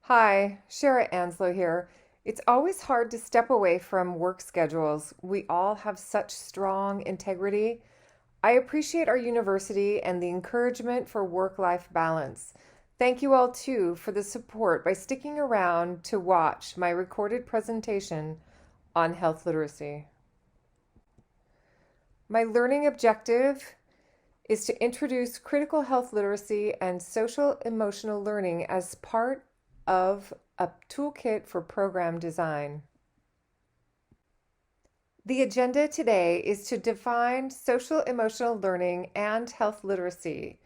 Hi, Shara Anslow here. It's always hard to step away from work schedules. We all have such strong integrity. I appreciate our university and the encouragement for work-life balance. Thank you all too for the support by sticking around to watch my recorded presentation on health literacy. My learning objective is to introduce critical health literacy and social emotional learning as part of a toolkit for program design. The agenda today is to define social emotional learning and health literacy,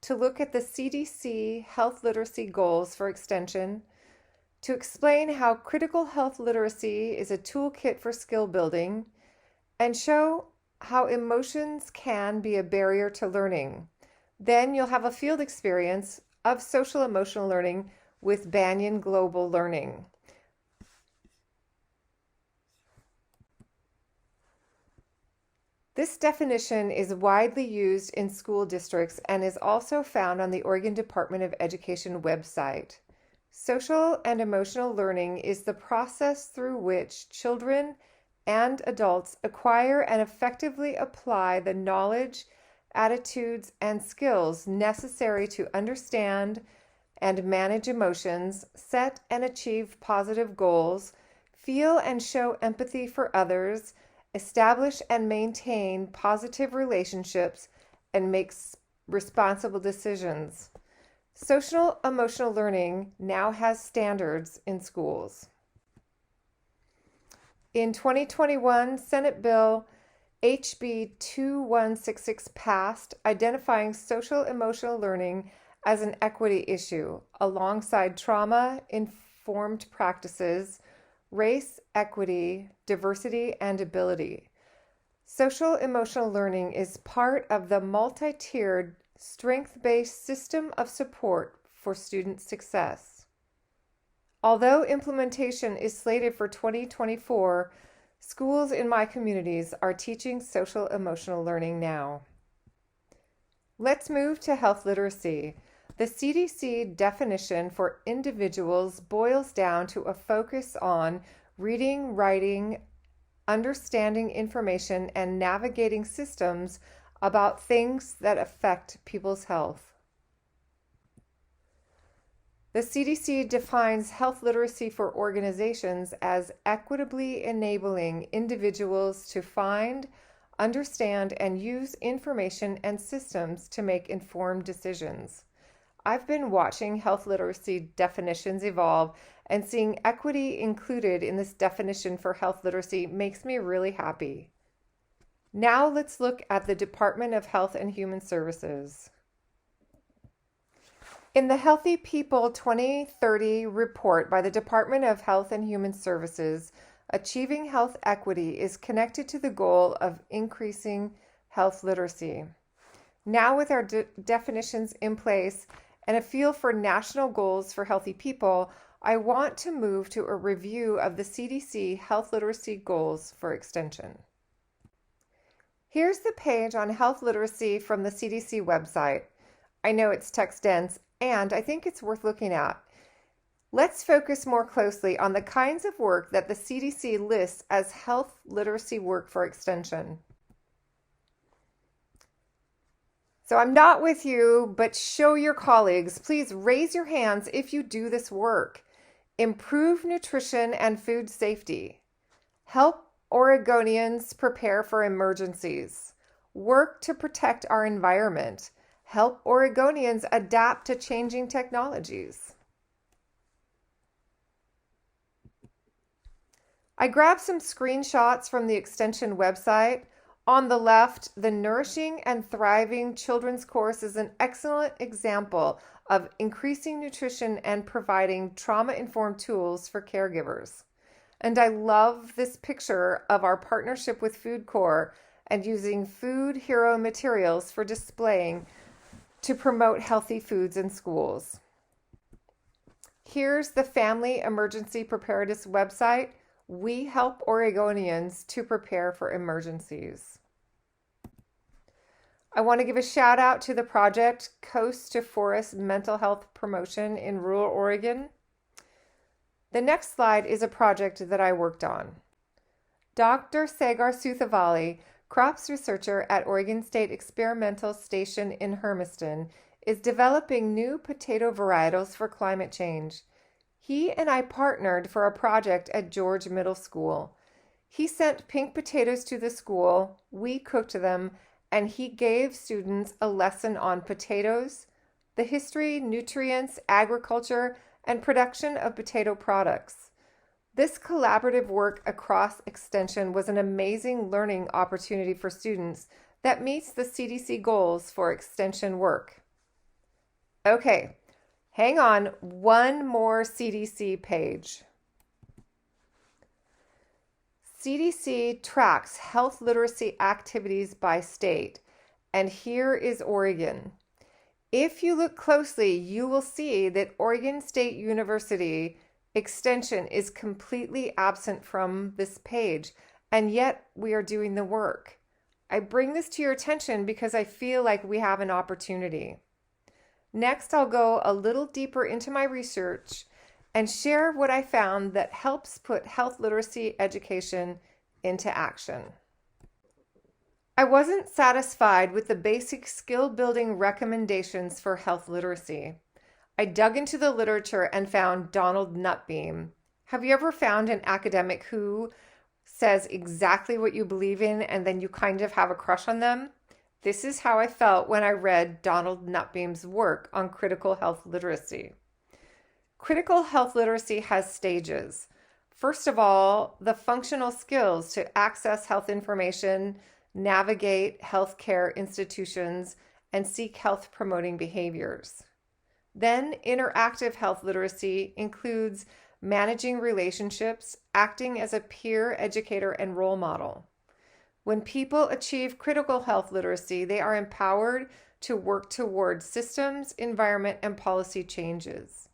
to look at the CDC health literacy goals for extension, to explain how critical health literacy is a toolkit for skill building, and show how emotions can be a barrier to learning. Then you'll have a field experience of social emotional learning with Banyan Global Learning. This definition is widely used in school districts and is also found on the Oregon Department of Education website. Social and emotional learning is the process through which children and adults acquire and effectively apply the knowledge, attitudes, and skills necessary to understand and manage emotions, set and achieve positive goals, feel and show empathy for others, establish and maintain positive relationships, and make responsible decisions. Social emotional learning now has standards in schools. In 2021, Senate Bill HB 2166 passed, identifying social emotional learning as an equity issue alongside trauma-informed practices, race, equity, diversity, and ability. Social emotional learning is part of the multi-tiered, strength-based system of support for student success. Although implementation is slated for 2024, schools in my communities are teaching social emotional learning now. Let's move to health literacy. The CDC definition for individuals boils down to a focus on reading, writing, understanding information, and navigating systems about things that affect people's health. The CDC defines health literacy for organizations as equitably enabling individuals to find, understand, and use information and systems to make informed decisions. I've been watching health literacy definitions evolve, and seeing equity included in this definition for health literacy makes me really happy. Now let's look at the Department of Health and Human Services. In the Healthy People 2030 report by the Department of Health and Human Services, achieving health equity is connected to the goal of increasing health literacy. Now, with our definitions in place and a feel for national goals for healthy people, I want to move to a review of the CDC health literacy goals for extension. Here's the page on health literacy from the CDC website. I know it's text dense, and I think it's worth looking at. Let's focus more closely on the kinds of work that the CDC lists as health literacy work for extension. So I'm not with you, but show your colleagues. Please raise your hands if you do this work. Improve nutrition and food safety. Help Oregonians prepare for emergencies. Work to protect our environment. Help Oregonians adapt to changing technologies. I grabbed some screenshots from the Extension website. On the left, the Nourishing and Thriving Children's course is an excellent example of increasing nutrition and providing trauma-informed tools for caregivers. And I love this picture of our partnership with Food Corps and using Food Hero materials for displaying to promote healthy foods in schools. Here's the Family Emergency Preparedness website. We help Oregonians to prepare for emergencies. I want to give a shout out to the project Coast to Forest Mental Health Promotion in rural Oregon. The next slide is a project that I worked on. Dr. Sagar Suthavalli, crops researcher at Oregon State Experimental Station in Hermiston, is developing new potato varietals for climate change. He and I partnered for a project at George Middle School. He sent pink potatoes to the school, we cooked them, and he gave students a lesson on potatoes, the history, nutrients, agriculture, and production of potato products. This collaborative work across Extension was an amazing learning opportunity for students that meets the CDC goals for Extension work. Okay, hang on one more CDC page. CDC tracks health literacy activities by state, and here is Oregon. If you look closely, you will see that Oregon State University Extension is completely absent from this page, and yet we are doing the work. I bring this to your attention because I feel like we have an opportunity. Next, I'll go a little deeper into my research and share what I found that helps put health literacy education into action. I wasn't satisfied with the basic skill building recommendations for health literacy. I dug into the literature and found Donald Nutbeam. Have you ever found an academic who says exactly what you believe in and then you kind of have a crush on them? This is how I felt when I read Donald Nutbeam's work on critical health literacy. Critical health literacy has stages. First of all, the functional skills to access health information, navigate healthcare institutions, and seek health promoting behaviors. Then, interactive health literacy includes managing relationships, acting as a peer educator and role model. When people achieve critical health literacy, they are empowered to work toward systems, environment, and policy changes.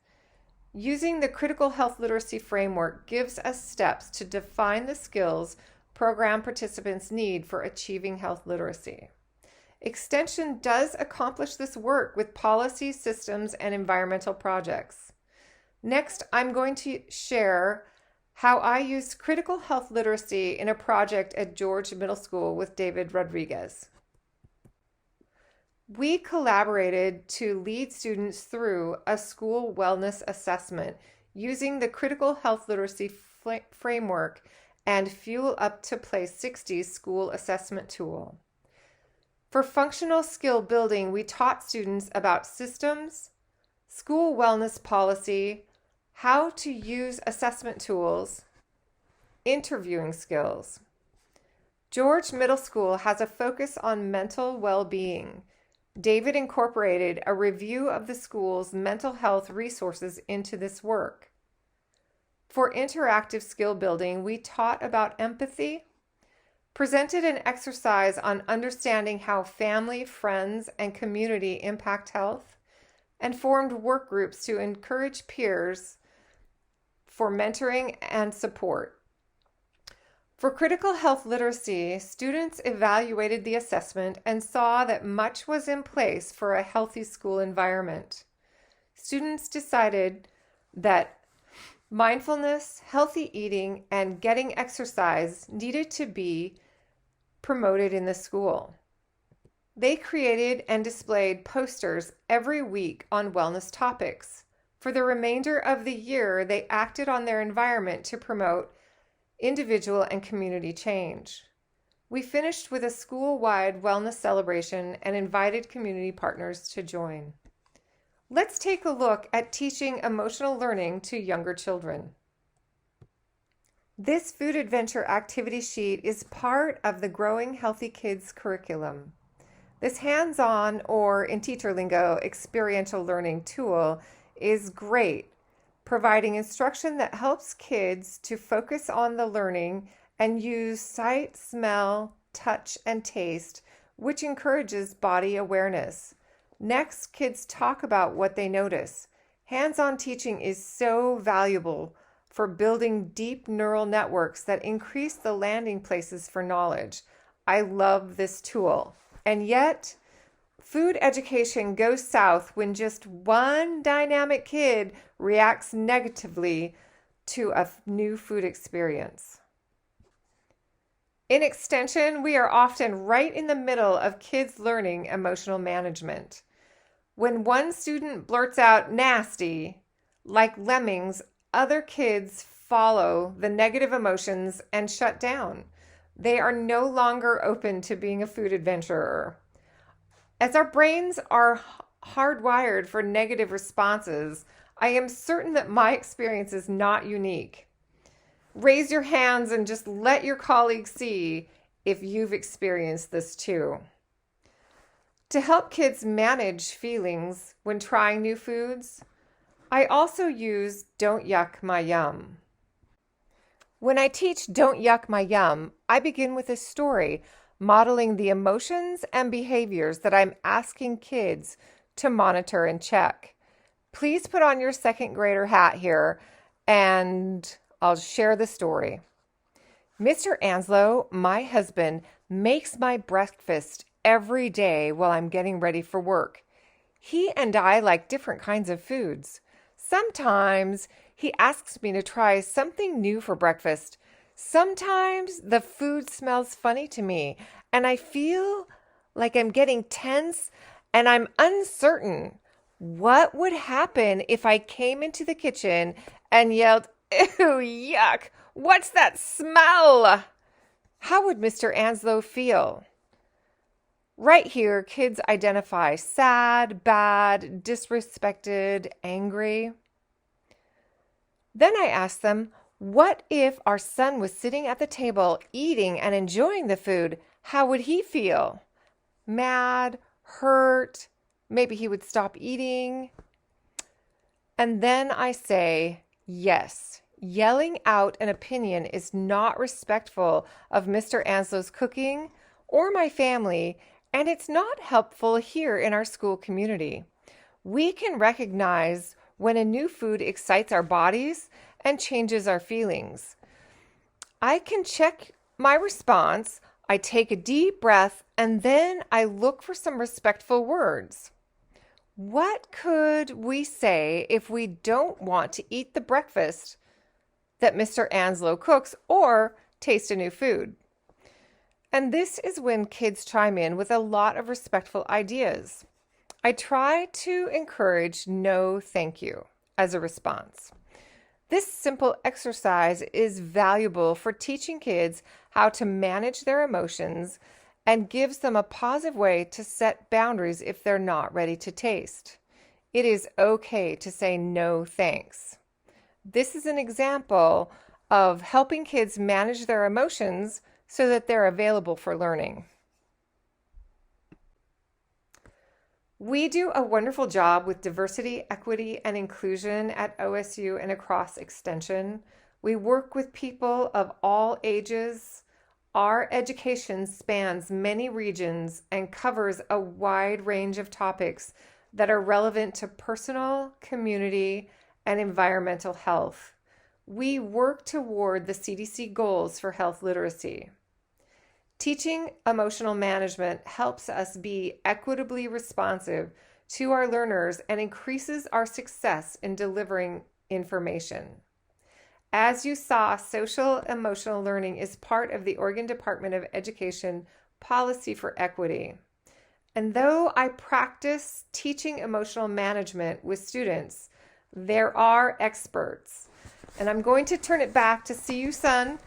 Using the critical health literacy framework gives us steps to define the skills program participants need for achieving health literacy. Extension does accomplish this work with policy, systems, and environmental projects. Next, I'm going to share how I used critical health literacy in a project at George Middle School with David Rodriguez. We collaborated to lead students through a school wellness assessment using the critical health literacy framework and Fuel Up to Play 60 school assessment tool. For functional skill building, we taught students about systems, school wellness policy, how to use assessment tools, interviewing skills. George Middle School has a focus on mental well-being. David incorporated a review of the school's mental health resources into this work. For interactive skill building, we taught about empathy, presented an exercise on understanding how family, friends, and community impact health, and formed work groups to encourage peers for mentoring and support. For critical health literacy, students evaluated the assessment and saw that much was in place for a healthy school environment. Students decided that mindfulness, healthy eating, and getting exercise needed to be promoted in the school. They created and displayed posters every week on wellness topics. For the remainder of the year, they acted on their environment to promote individual and community change. We finished with a school-wide wellness celebration and invited community partners to join. Let's take a look at teaching emotional learning to younger children. This food adventure activity sheet is part of the Growing Healthy Kids curriculum. This hands-on, or in teacher lingo, experiential learning tool is great, providing instruction that helps kids to focus on the learning and use sight, smell, touch, and taste, which encourages body awareness. Next, kids talk about what they notice. Hands-on teaching is so valuable for building deep neural networks that increase the landing places for knowledge. I love this tool. And yet, food education goes south when just one dynamic kid reacts negatively to a new food experience. In extension, we are often right in the middle of kids learning emotional management. When one student blurts out nasty, like lemmings, other kids follow the negative emotions and shut down. They are no longer open to being a food adventurer. As our brains are hardwired for negative responses, I am certain that my experience is not unique. Raise your hands and just let your colleagues see if you've experienced this too. To help kids manage feelings when trying new foods, I also use Don't Yuck My Yum. When I teach Don't Yuck My Yum, I begin with a story modeling the emotions and behaviors that I'm asking kids to monitor and check. Please put on your second grader hat here and I'll share the story. Mr. Anslow, my husband, makes my breakfast every day while I'm getting ready for work. He and I like different kinds of foods. Sometimes he asks me to try something new for breakfast. Sometimes the food smells funny to me and I feel like I'm getting tense and I'm uncertain. What would happen if I came into the kitchen and yelled, "Ew, yuck, what's that smell?" How would Mr. Anslow feel? Right here, kids identify sad, bad, disrespected, angry. Then I ask them, what if our son was sitting at the table eating and enjoying the food? How would he feel? Mad, hurt, maybe he would stop eating. And then I say, yes, yelling out an opinion is not respectful of Mr. Anslow's cooking or my family, and it's not helpful here in our school community. We can recognize when a new food excites our bodies and changes our feelings. I can check my response. I take a deep breath and then I look for some respectful words. What could we say if we don't want to eat the breakfast that Mr. Anslow cooks or taste a new food? And this is when kids chime in with a lot of respectful ideas. I try to encourage no thank you as a response. This simple exercise is valuable for teaching kids how to manage their emotions and gives them a positive way to set boundaries if they're not ready to taste. It is okay to say no thanks. This is an example of helping kids manage their emotions so that they're available for learning. We do a wonderful job with diversity, equity, and inclusion at OSU and across Extension. We work with people of all ages. Our education spans many regions and covers a wide range of topics that are relevant to personal, community, and environmental health. We work toward the CDC goals for health literacy. Teaching emotional management helps us be equitably responsive to our learners and increases our success in delivering information. As you saw, social emotional learning is part of the Oregon Department of Education policy for equity. And though I practice teaching emotional management with students, there are experts. And I'm going to turn it back to CU Sun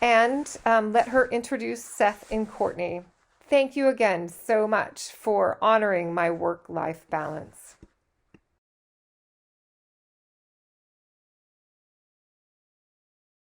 and let her introduce Seth and Courtney. Thank you again so much for honoring my work-life balance.